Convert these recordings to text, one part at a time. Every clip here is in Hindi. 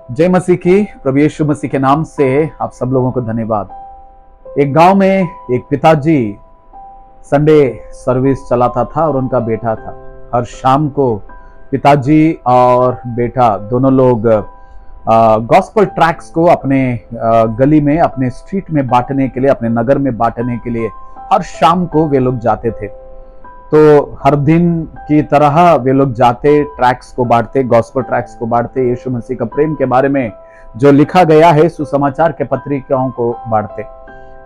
जय मसीह की। प्रभु यीशु मसीह के नाम से आप सब लोगों को धन्यवाद। एक गांव में एक पिताजी संडे सर्विस चलाता था और उनका बेटा था। हर शाम को पिताजी और बेटा दोनों लोग गॉस्पल ट्रैक्स को अपने गली में, अपने स्ट्रीट में बांटने के लिए, अपने नगर में बांटने के लिए हर शाम को वे लोग जाते थे। तो हर दिन की तरह वे लोग जाते, ट्रैक्स को बांटते, गॉस्पल ट्रैक्स को बांटते, यीशु मसीह का प्रेम के बारे में जो लिखा गया है सुसमाचार के पत्रिकाओं को बांटते।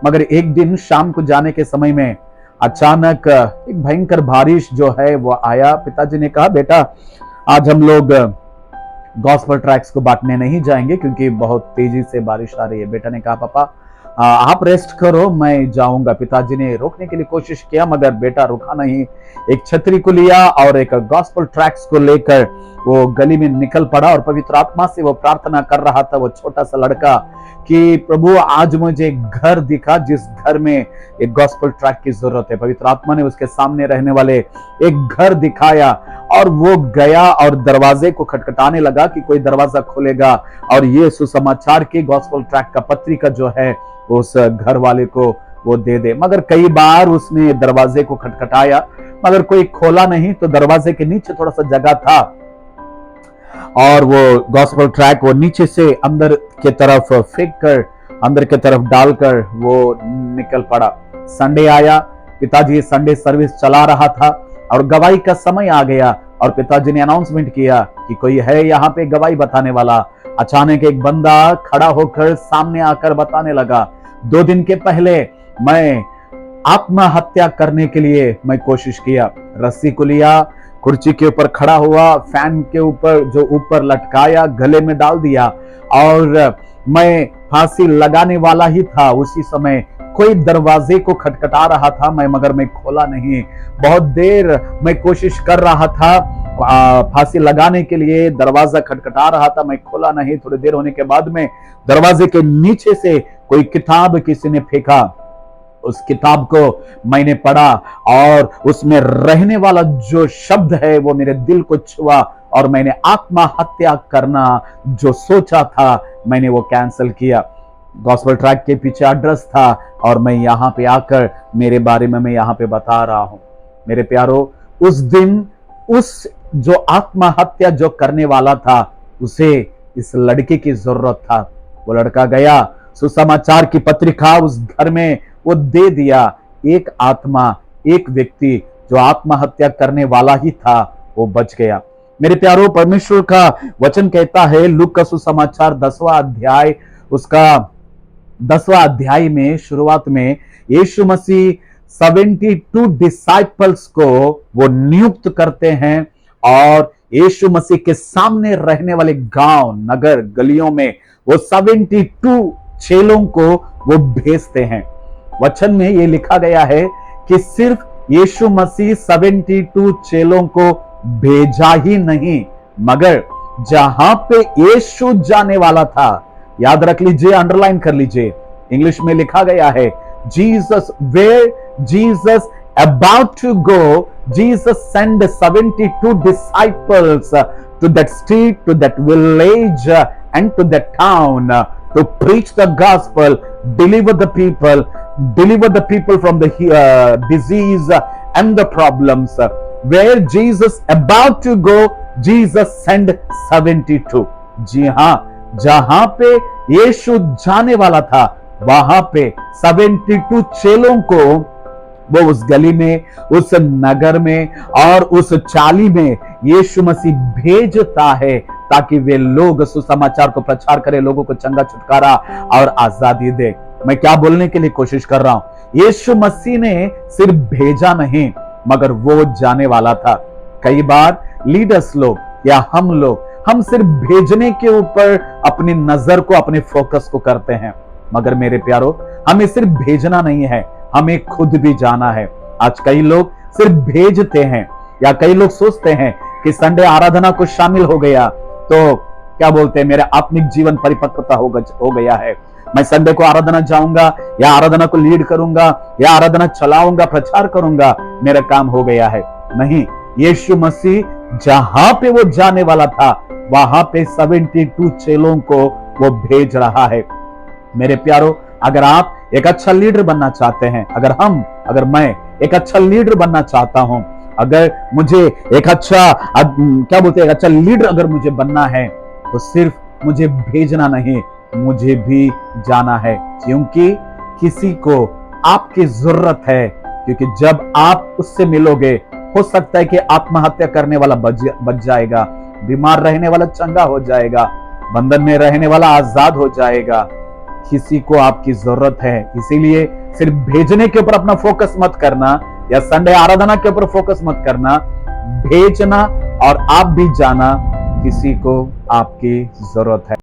मगर एक दिन शाम को जाने के समय में अचानक एक भयंकर बारिश जो है वो आया। पिताजी ने कहा, बेटा आज हम लोग गॉस्पल ट्रैक्स को बांटने नहीं जाएंगे क्योंकि बहुत तेजी से बारिश आ रही है। बेटा ने कहा, पापा आप रेस्ट करो, मैं जाऊंगा। पिताजी ने रोकने के लिए कोशिश किया मगर बेटा रुका नहीं। एक छतरी को लिया और एक गॉस्पल ट्रैक्स को लेकर वो गली में निकल पड़ा और पवित्र आत्मा से वो प्रार्थना कर रहा था, वो छोटा सा लड़का, कि प्रभु आज मुझे एक घर दिखा जिस घर में एक गॉस्पल ट्रैक की जरूरत है। पवित्र आत्मा ने उसके सामने रहने वाले एक घर दिखाया और वो गया और दरवाजे को खटखटाने लगा कि कोई दरवाजा खोलेगा और ये सुसमाचार की गॉस्पल ट्रैक का पत्रिका जो है उस घर वाले को वो दे दे। मगर कई बार उसने दरवाजे को खटखटाया मगर कोई खोला नहीं। तो दरवाजे के नीचे थोड़ा सा जगह था और वो गॉस्पल ट्रैक वो नीचे से अंदर के तरफ फेंक कर, अंदर के तरफ डालकर वो निकल पड़ा। संडे आया, पिताजी संडे सर्विस चला रहा था और गवाही का समय आ गया और पिताजी ने अनाउंसमेंट किया कि कोई है यहाँ पे गवाही बताने वाला। अचानक एक बंदा खड़ा होकर सामने आकर बताने लगा, 2 दिन के पहले मैं आत्महत्या करने के लिए मैं कोशिश किया, रस्सी को लिया, कुर्सी के ऊपर खड़ा हुआ, फैन के ऊपर जो ऊपर लटकाया, गले में डाल दिया और मैं फांसी लगाने वाला ही था। उसी समय कोई दरवाजे को खटखटा रहा था मगर मैं खोला नहीं। बहुत देर मैं कोशिश कर रहा था फांसी लगाने के लिए, दरवाजा खटखटा रहा था, मैं खोला नहीं। थोड़ी देर होने के बाद में दरवाजे के नीचे से कोई किताब किसी ने फेंका। उस किताब को मैंने पढ़ा और उसमें रहने वाला जो शब्द है वो मेरे दिल को छुआ और मैंने आत्महत्या करना जो सोचा था मैंने वो कैंसिल किया। गॉस्पल ट्रैक के पीछे एड्रेस था और मैं यहाँ पे आकर मेरे बारे में मैं यहाँ पे बता रहा हूँ। मेरे प्यारो, उस दिन उस जो आत्महत्या जो करने वाला था उसे इस लड़के की जरूरत था। वो लड़का गया, सुसमाचार की पत्रिका उस घर में वो दे दिया। एक आत्मा, एक व्यक्ति जो आत्महत्या करने वाला ही था वो बच गया। मेरे प्यारो, परमेश्वर का वचन कहता है लूका का सुसमाचार 10वां अध्याय, उसका 10वां अध्याय में शुरुआत में यीशु मसीह 72 डिसाइपल्स को वो नियुक्त करते हैं और यीशु मसीह के सामने रहने वाले गांव, नगर, गलियों में वो 72 चेलों को वो भेजते हैं। वचन में ये लिखा गया है कि सिर्फ यीशु मसीह 72 चेलों को भेजा ही नहीं मगर जहां पे यीशु जाने वाला था, याद रख लीजिए, अंडरलाइन कर लीजिए, इंग्लिश में लिखा गया है Jesus, where Jesus about to go, Jesus sent 72 disciples to that street, to that village and to that town to preach the gospel, deliver the people from the disease and the problems. Where Jesus about to go, Jesus sent 72. जी हाँ, जहां पे यीशु जाने वाला था वहां पे 72 चेलों को वो उस गली में, उस नगर में और उस चाली में यीशु मसीह भेजता है ताकि वे लोग सुसमाचार को प्रचार करें, लोगों को चंगा छुटकारा और आजादी दे। मैं क्या बोलने के लिए कोशिश कर रहा हूं, यीशु मसीह ने सिर्फ भेजा नहीं मगर वो जाने वाला था। कई बार लीडर्स लोग या हम सिर्फ भेजने के ऊपर अपनी नजर को, अपने फोकस को करते हैं मगर मेरे प्यारो, हमें सिर्फ भेजना नहीं है, हमें खुद भी जाना है। आज कई लोग सिर्फ भेजते हैं या कई लोग सोचते हैं कि संडे आराधना को शामिल हो गया तो क्या बोलते हैं, मेरा आत्मिक जीवन परिपक्वता हो गया है, मैं संडे को आराधना जाऊंगा या आराधना को लीड करूंगा या आराधना चलाऊंगा, प्रचार करूंगा, मेरा काम हो गया है। नहीं, यीशु मसीह जहां पे वो जाने वाला था वहां पे 72 चेलों को वो भेज रहा है। मेरे प्यारो, अगर आप एक अच्छा लीडर बनना चाहते हैं, अगर मैं एक अच्छा लीडर बनना चाहता हूं, अगर मुझे एक अच्छा एक अच्छा लीडर अगर मुझे बनना है, तो सिर्फ मुझे भेजना नहीं, मुझे भी जाना है, क्योंकि किसी को आपकी जरूरत है। क्योंकि जब आप उससे मिलोगे, हो सकता है कि आत्महत्या करने वाला बच जाएगा, बीमार रहने वाला चंगा हो जाएगा, बंधन में रहने वाला आजाद हो जाएगा। किसी को आपकी जरूरत है। इसीलिए सिर्फ भेजने के ऊपर अपना फोकस मत करना, या संडे आराधना के ऊपर फोकस मत करना, भेजना और आप भी जाना, किसी को आपकी जरूरत है।